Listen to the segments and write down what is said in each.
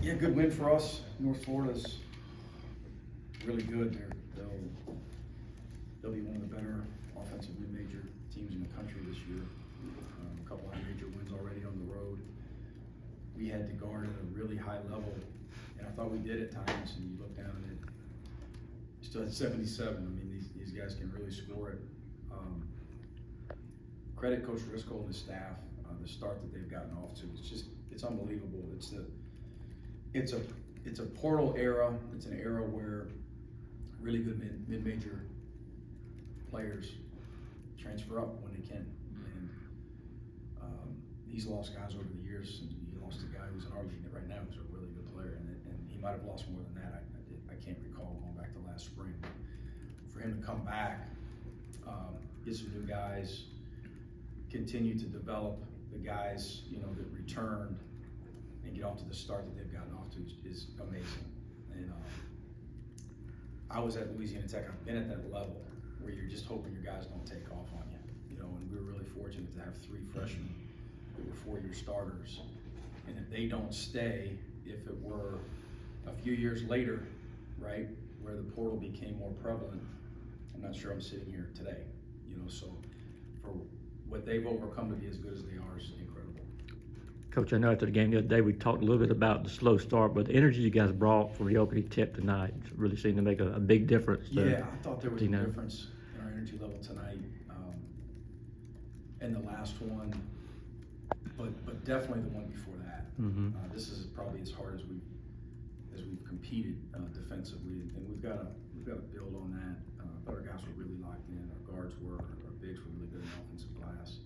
Yeah, good win for us. North Florida's really good. They'll be one of the better offensively major teams in the country this year. A couple of major wins already on the road. We had to guard at a really high level, and I thought we did at times. And you look down and it still at 77. I mean, these guys can really score it. Credit Coach Driscoll and his staff, the start that they've gotten off to. It's unbelievable. It's a portal era. It's an era where really good mid-major players transfer up when they can. And he's lost guys over the years. And he lost a guy who's in our league right now who's a really good player, and he might have lost more than that. I can't recall going back to last spring. But for him to come back, get some new guys, continue to develop the guys that returned and get off to the start that they've gotten off to is amazing. And I was at Louisiana Tech. I've been at that level where you're just hoping your guys don't take off on you, and we were really fortunate to have 3 freshmen that were 4-year starters. And if they don't stay, if it were a few years later, right, where the portal became more prevalent, I'm not sure I'm sitting here today, so for what they've overcome to be as good as they are is incredible. Coach, I know after the game the other day we talked a little bit about the slow start, but the energy you guys brought for the opening tip tonight really seemed to make a big difference. Yeah, I thought there was a difference in our energy level tonight, and the last one, but definitely the one before that. This is probably as hard as we've competed defensively, and we've got to build on that. I thought our guys were really locked in. Our guards were, our bigs were really good in offensive glass,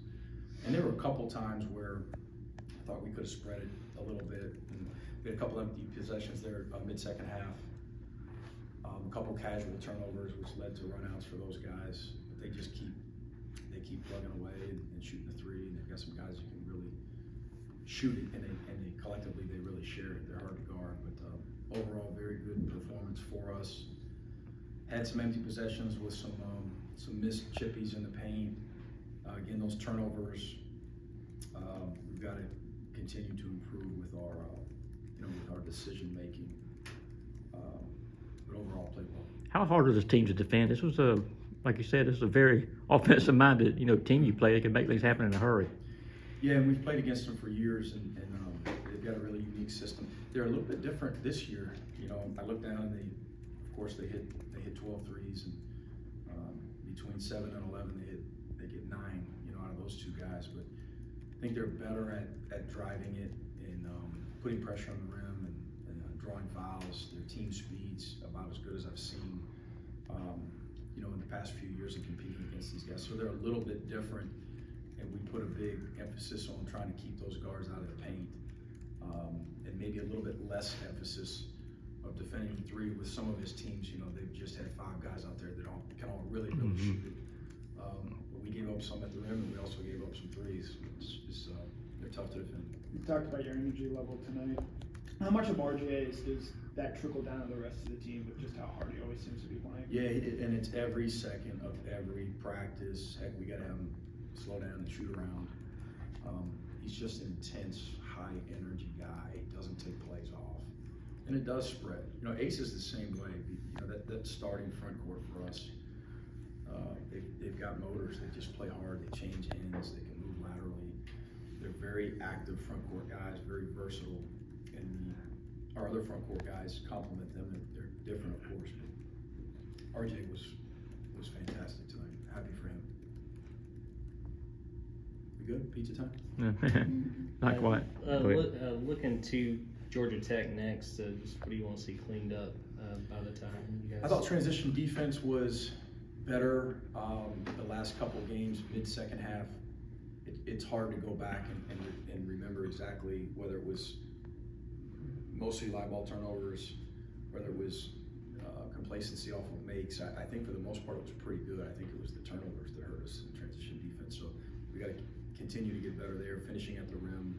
and there were a couple times where I thought we could have spread it a little bit. And we had a couple empty possessions there mid-second half. A couple casual turnovers, which led to runouts for those guys. But they keep plugging away and shooting the 3. And they've got some guys who can really shoot it, and they collectively they really share it. They're hard to guard, but overall very good performance for us. Had some empty possessions with some missed chippies in the paint. Again, those turnovers. We've got to continue to improve with our decision making. But overall, played well. How hard was this team to defend? This was like you said, this is a very offensive-minded team you play. They can make things happen in a hurry. Yeah, and we've played against them for years, and they've got a really unique system. They're a little bit different this year. I look down and of course, they hit 12 threes, and between 7 and 11, they get 9. Out of those 2 guys, but I think they're better at driving it and putting pressure on the rim and drawing fouls. Their team speed's about as good as I've seen, in the past few years of competing against these guys. So they're a little bit different, and we put a big emphasis on trying to keep those guards out of the paint, and maybe a little bit less emphasis of defending 3 with some of his teams. They've just had 5 guys out there that can all really shoot it. But we gave up some at the rim, and we also gave up some 3s. They're tough to defend. You talked about your energy level tonight. How much of RJ is that trickle down to the rest of the team, but just how hard he always seems to be playing? Yeah, and it's every second of every practice. Heck, we got to have him slow down and shoot around. He's just an intense, high energy guy. He doesn't take plays off, and it does spread. Ace is the same way. That starting front court for us. They've got motors. They just play hard. They change ends. They can move laterally. They're very active front court guys, very versatile, and our other front court guys complement them. They're different, of course, but RJ was fantastic tonight. Happy for him. We good? Pizza time? Not quite. Looking to Georgia Tech next, just what do you want to see cleaned up by the time you guys? I thought transition defense was better the last couple of games, mid-second half. It's hard to go back and remember exactly whether it was mostly live ball turnovers, whether it was complacency off of makes. I think for the most part it was pretty good. I think it was the turnovers that hurt us in transition defense. So we got to continue to get better there, finishing at the rim.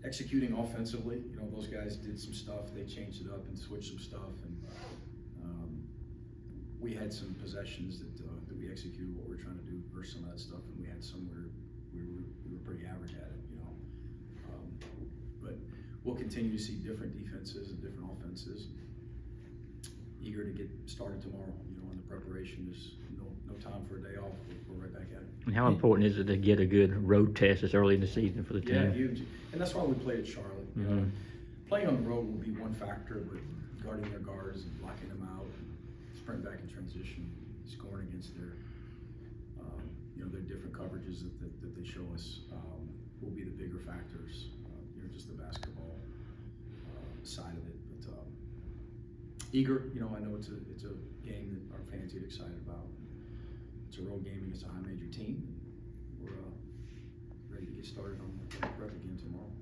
Executing offensively, those guys did some stuff. They changed it up and switched some stuff, and we had some possessions that we executed what we were trying to do versus some of that stuff, and we had some where we were pretty average at it, But we'll continue to see different defenses and different offenses. Eager to get started tomorrow, and the preparation is no time for a day off. We're right back at it. And how important is it to get a good road test this early in the season for the team? Yeah, huge. And that's why we played at Charlotte. Mhm. Playing on the road will be one factor, but guarding their guards and blocking them out, sprint back in transition, scoring against their different coverages that they show us will be the bigger factors. Just the basketball side of it. But eager, I know it's a game that our fans get excited about. It's a road game against a high major team. We're ready to get started on the prep again tomorrow.